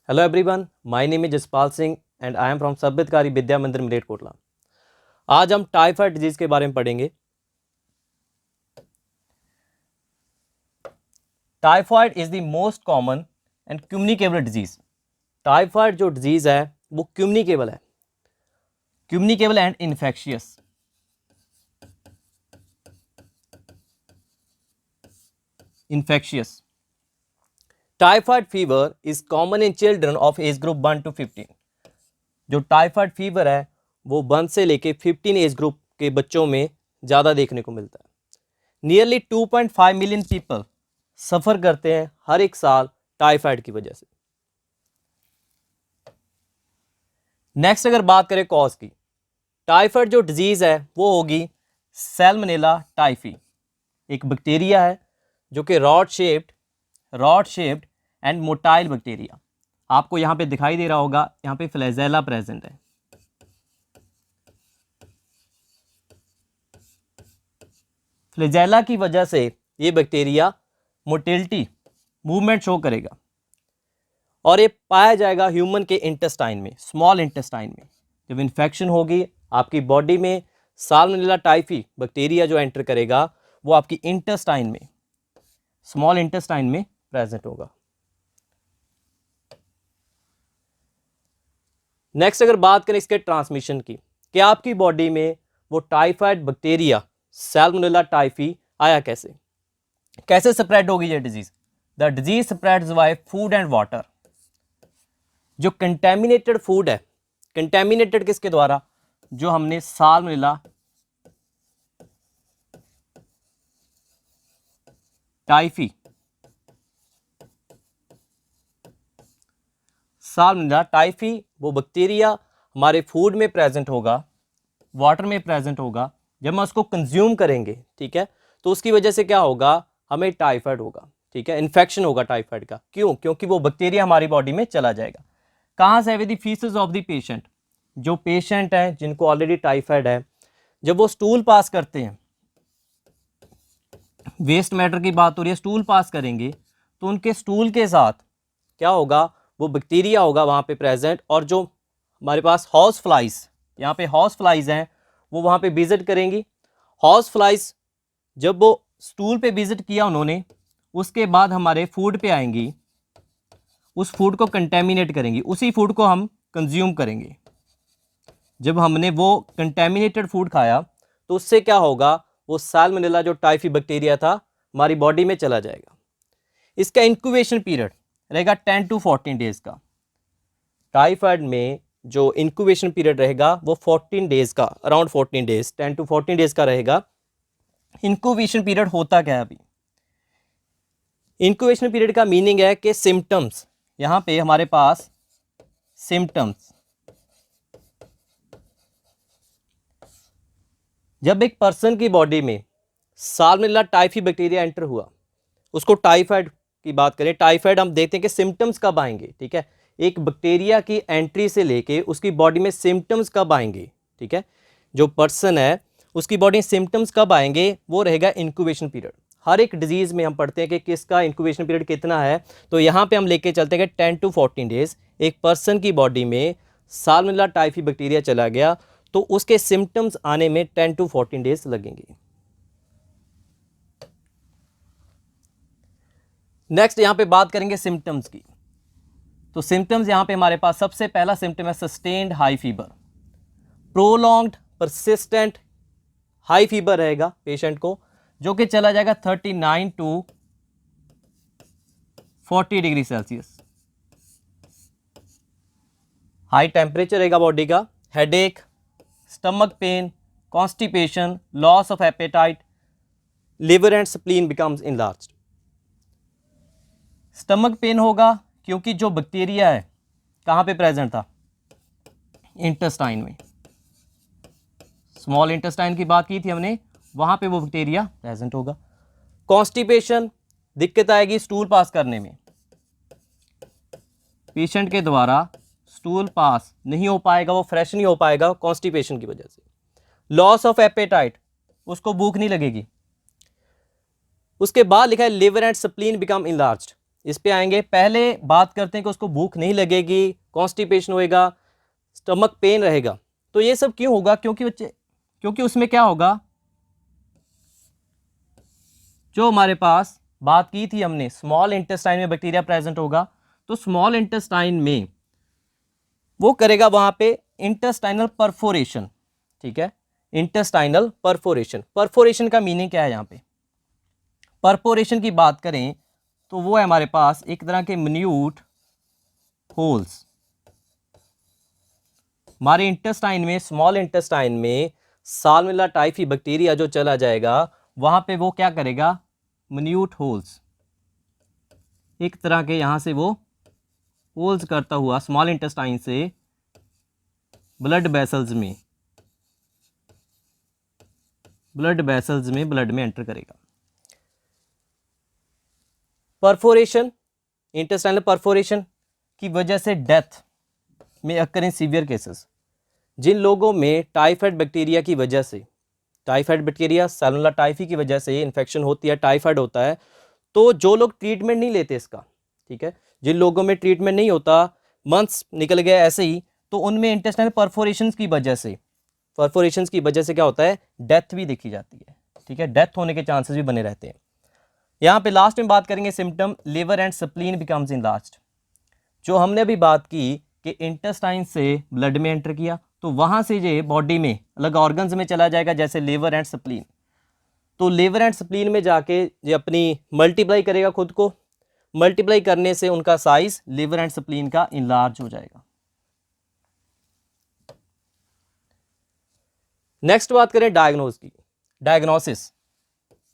Hello everyone, my name is Jaspal Singh and I am from सब्यतकारी विद्या मंदिर मलेरकोटला। आज हम टाइफाइड डिजीज के बारे में पढ़ेंगे। Typhoid is the most common and communicable disease. Typhoid जो डिजीज है वो कम्युनिकेबल है, communicable and infectious. Typhoid fever is common in children of age group 1 to 15। जो टाइफाइड फीवर है वो 1 से लेके 15 एज ग्रुप के बच्चों में ज़्यादा देखने को मिलता है। नियरली 2.5 मिलियन पीपल सफ़र करते हैं हर एक साल टाइफाइड की वजह से। नेक्स्ट अगर बात करें कॉज की, टाइफाइड जो डिजीज़ है वो होगी सैल्मोनेला टाइफी। एक बैक्टीरिया है जो कि rod shaped and motile bacteria. आपको यहाँ पे दिखाई दे रहा होगा, यहाँ पे फ्लैजेला प्रेजेंट है। फ्लैजेला की वजह से ये बैक्टीरिया मोटिलिटी मूवमेंट शो करेगा और ये पाया जाएगा ह्यूमन के इंटेस्टाइन में, स्मॉल इंटेस्टाइन में। जब इन्फेक्शन होगी आपकी बॉडी में, साल्मोनेला टाइफी बैक्टीरिया जो एंटर करेगा वो आपकी इंटेस्टाइन में, स्मॉल इंटेस्टाइन में प्रेजेंट होगा। नेक्स्ट अगर बात करें इसके ट्रांसमिशन की, कि आपकी बॉडी में वो टाइफाइड बैक्टीरिया सैल्मोनेला टाइफी आया कैसे स्प्रेड होगी ये disease. The disease spreads by food and water. जो कंटेमिनेटेड फूड है, कंटेमिनेटेड किसके द्वारा, जो हमने साल्मोनेला टाइफी वो बैक्टीरिया हमारे फूड में प्रेजेंट होगा, वाटर में प्रेजेंट होगा। जब हम उसको कंज्यूम करेंगे, ठीक है, तो उसकी वजह से क्या होगा, हमें टाइफाइड होगा, ठीक है, इन्फेक्शन होगा टाइफाइड का। क्यों? क्योंकि वो बैक्टीरिया हमारी बॉडी में चला जाएगा। कहाँ से? With the faeces of the patient. जो पेशेंट है जिनको ऑलरेडी टाइफाइड है, जब वो स्टूल पास करते हैं, वेस्ट मैटर की बात हो रही है, स्टूल पास करेंगे तो उनके स्टूल के साथ क्या होगा, वो बैक्टीरिया होगा वहाँ पे प्रेजेंट। और जो हमारे पास हॉर्स फ्लाइज, यहाँ पे हॉर्स फ्लाइज हैं, वो वहाँ पे विजिट करेंगी। हॉर्स फ्लाइज जब वो स्टूल पे विजिट किया उन्होंने, उसके बाद हमारे फूड पे आएंगी, उस फूड को कंटेमिनेट करेंगी, उसी फूड को हम कंज्यूम करेंगे। जब हमने वो कंटेमिनेटेड फूड खाया तो उससे क्या होगा, वो साल्मोनेला जो टाइफी बैक्टीरिया था हमारी बॉडी में चला जाएगा। इसका इंक्यूबेशन पीरियड रहेगा 10 to 14 डेज का। टाइफाइड में जो इंक्यूबेशन पीरियड रहेगा वो 14 डेज का, अराउंड 14 डेज, 10 to 14 डेज का रहेगा। इंक्यूबेशन पीरियड होता क्या है अभी? इंक्यूबेशन पीरियड का मीनिंग है कि सिम्टम्स, यहाँ पे हमारे पास सिम्टम्स, जब एक पर्सन की बॉडी में साल्मोनेला टाइफी बैक्टीरिया एंटर हुआ, उसको टाइफाइड की बात करें, टाइफाइड हम देखते हैं कि सिम्टम्स कब आएंगे, ठीक है, एक बैक्टीरिया की एंट्री से लेके उसकी बॉडी में सिम्टम्स कब आएंगे, ठीक है, जो पर्सन है उसकी बॉडी में सिम्टम्स कब आएंगे, वो रहेगा इंक्यूबेशन पीरियड। हर एक डिजीज़ में हम पढ़ते हैं कि किसका इंक्यूबेशन पीरियड कितना है, तो यहाँ पे हम लेके चलते हैं कि 10 to 14 डेज। एक पर्सन की बॉडी में साल्मोनेला टाइफी बैक्टीरिया चला गया तो उसके सिम्टम्स आने में 10 to 14 डेज लगेंगे। नेक्स्ट यहाँ पे बात करेंगे सिम्टम्स की। तो सिम्टम्स यहाँ पे हमारे पास सबसे पहला सिम्टम है sustained high fever. Prolonged persistent high fever रहेगा पेशेंट को, जो कि चला जाएगा 39 to 40 degree Celsius. High temperature रहेगा बॉडी का, headache, stomach pain, constipation, loss of appetite, liver and spleen becomes enlarged. Stomach pain होगा क्योंकि जो बैक्टीरिया है कहाँ पे प्रेजेंट था, इंटेस्टाइन में, स्मॉल इंटेस्टाइन की बात की थी हमने, वहाँ पे वो बैक्टीरिया प्रेजेंट होगा। कॉन्स्टिपेशन, दिक्कत आएगी स्टूल पास करने में, पेशेंट के द्वारा स्टूल पास नहीं हो पाएगा, वो फ्रेश नहीं हो पाएगा कॉन्स्टिपेशन की वजह से। लॉस ऑफ एपेटाइट, उसको भूख नहीं लगेगी। उसके बाद लिखा है liver and spleen become enlarged. इस पे आएंगे। पहले बात करते हैं कि उसको भूख नहीं लगेगी, कॉन्स्टिपेशन होएगा, स्टमक पेन रहेगा। तो ये सब क्यों होगा? क्योंकि उसमें क्या होगा, जो हमारे पास बात की थी हमने, स्मॉल इंटेस्टाइन में बैक्टीरिया प्रेजेंट होगा। तो स्मॉल इंटेस्टाइन में वो करेगा वहां पे इंटेस्टाइनल परफोरेशन, ठीक है, इंटेस्टाइनल परफोरेशन। परफोरेशन का मीनिंग क्या है? यहाँ पे परफोरेशन की बात करें तो वो है हमारे पास एक तरह के मिन्यूट होल्स। हमारे इंटेस्टाइन में, स्मॉल इंटेस्टाइन में साल्मोनेला टाइफी बैक्टीरिया जो चला जाएगा, वहां पे वो क्या करेगा, मिन्यूट होल्स, एक तरह के यहां से वो होल्स करता हुआ स्मॉल इंटेस्टाइन से ब्लड वेसल्स में ब्लड में एंटर करेगा। परफोरेशन, इंटेस्टाइनल परफोरेशन की वजह से डेथ में अक्कर इन सीवियर केसेस। जिन लोगों में टाइफाइड बैक्टीरिया की वजह से, टाइफाइड बैक्टीरिया सैल्मोनेला टाइफी की वजह से इन्फेक्शन होती है, टाइफाइड होता है, तो जो लोग ट्रीटमेंट नहीं लेते इसका, ठीक है, जिन लोगों में ट्रीटमेंट नहीं होता, मंथ्स निकल गए ऐसे ही, तो उनमें इंटेस्टाइनल परफोरेशंस की वजह से क्या होता है, डेथ भी देखी जाती है, ठीक है, डेथ होने के चांसेस भी बने रहते हैं। यहाँ पे लास्ट में बात करेंगे symptom, liver and spleen becomes enlarged. जो हमने अभी बात की कि इंटेस्टाइन से ब्लड में एंटर किया, तो वहाँ से ये बॉडी में अलग ऑर्गन्स में चला जाएगा, जैसे लिवर एंड स्प्लीन। तो लिवर एंड स्प्लीन में जाके ये अपनी मल्टीप्लाई करेगा खुद को, मल्टीप्लाई करने से उनका साइज लिवर एंड स्प्लीन का इनलार्ज हो जाएगा। नेक्स्ट बात करें डायग्नोसिस।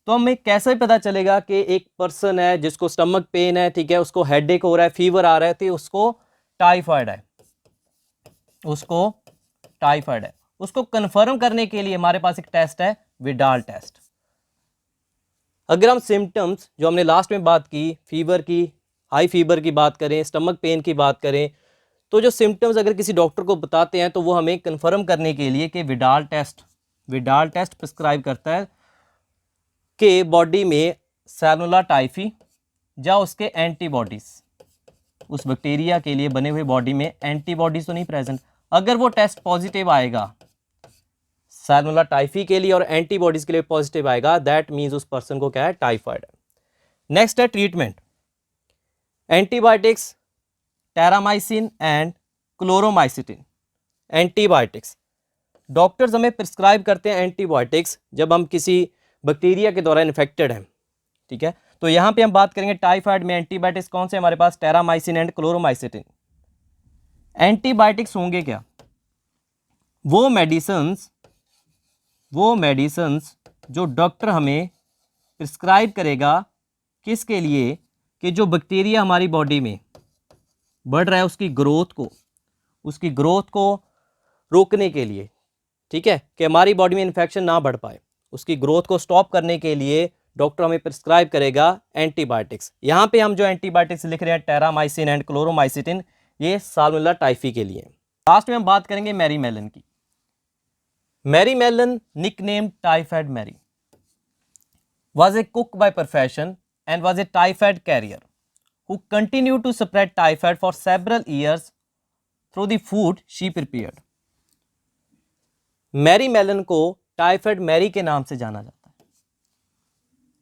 तो हमें कैसे पता चलेगा कि एक पर्सन है जिसको स्टमक पेन है, ठीक है, उसको हेडेक हो रहा है, फीवर आ रहा है, तो उसको टाइफाइड है, उसको कंफर्म करने के लिए हमारे पास एक टेस्ट है, विडाल टेस्ट। अगर हम सिम्टम्स जो हमने लास्ट में बात की, फीवर की, हाई फीवर की बात करें, स्टमक पेन की बात करें, तो जो सिम्टम्स अगर किसी डॉक्टर को बताते हैं तो वो हमें कंफर्म करने के लिए कि विडाल टेस्ट प्रिस्क्राइब करता है कि बॉडी में सैल्मोनेला टाइफी या उसके एंटीबॉडीज, उस बैक्टीरिया के लिए बने हुए बॉडी में एंटीबॉडीज तो नहीं प्रेजेंट। अगर वो टेस्ट पॉजिटिव आएगा सैल्मोनेला टाइफी के लिए और एंटीबॉडीज के लिए पॉजिटिव आएगा, दैट मीन्स उस पर्सन को क्या है, टाइफाइड है। नेक्स्ट है treatment, antibiotics, Terramycin and Chloromycetin. Antibiotics, doctors हमें प्रिस्क्राइब करते हैं एंटीबायोटिक्स जब हम किसी बैक्टीरिया के द्वारा इन्फेक्टेड हैं, ठीक है। तो यहाँ पे हम बात करेंगे टाइफाइड में एंटीबायोटिक्स कौन से हमारे पास, टेरामाइसिन एंड क्लोरोमाइसिटिन। एंटीबायोटिक्स होंगे क्या, वो मेडिसिन्स जो डॉक्टर हमें प्रिस्क्राइब करेगा, किसके लिए, कि जो बैक्टीरिया हमारी बॉडी में बढ़ रहा है उसकी ग्रोथ को रोकने के लिए, ठीक है, कि हमारी बॉडी में इन्फेक्शन ना बढ़ पाए, उसकी ग्रोथ को स्टॉप करने के लिए डॉक्टर हमें प्रिस्क्राइब करेगा एंटीबायोटिक्स। यहाँ पे हम जो एंटीबायोटिक्स लिख रहे हैं, टेरामाइसिन एंड क्लोरोमाइसिटिन, ये सैल्मोनेला टाइफी के लिए। लास्ट में हम बात करेंगे मैरी मेलन की। Mary Mallon, nickname Typhoid Mary, was a cook by profession and was a typhoid carrier who continued to spread typhoid for several years through the food she prepared. Mary Mallon को Typhoid Mary के नाम से जाना जाता है।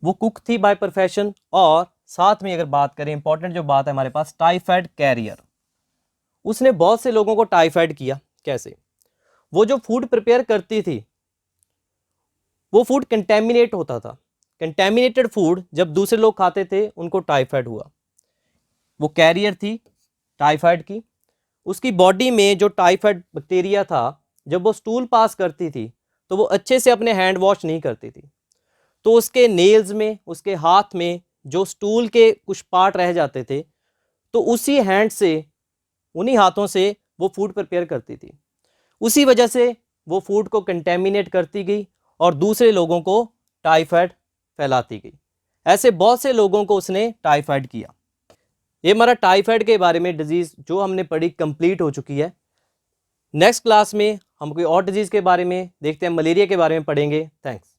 वो cook थी by profession, और साथ में अगर बात करें, इंपॉर्टेंट जो बात है हमारे पास, टाइफाइड कैरियर। उसने बहुत से लोगों को टाइफाइड किया। कैसे? वो जो फूड प्रिपेयर करती थी वो फूड कंटेमिनेट होता था। कंटेमिनेटेड फूड जब दूसरे लोग खाते थे उनको टाइफाइड हुआ। वो कैरियर थी टाइफाइड की। उसकी बॉडी में जो टाइफाइड बैक्टीरिया था, जब वो स्टूल पास करती थी तो वो अच्छे से अपने हैंड वॉश नहीं करती थी, तो उसके नेल्स में, उसके हाथ में जो स्टूल के कुछ पार्ट रह जाते थे, तो उसी हैंड से, उन्हीं हाथों से वो फूड प्रिपेयर करती थी। उसी वजह से वो फूड को कंटेमिनेट करती गई और दूसरे लोगों को टाइफाइड फैलाती गई। ऐसे बहुत से लोगों को उसने टाइफाइड किया। ये हमारा टाइफाइड के बारे में डिजीज़ जो हमने पढ़ी कंप्लीट हो चुकी है। नेक्स्ट क्लास में हम कोई और डिजीज़ के बारे में देखते हैं, मलेरिया के बारे में पढ़ेंगे। थैंक्स।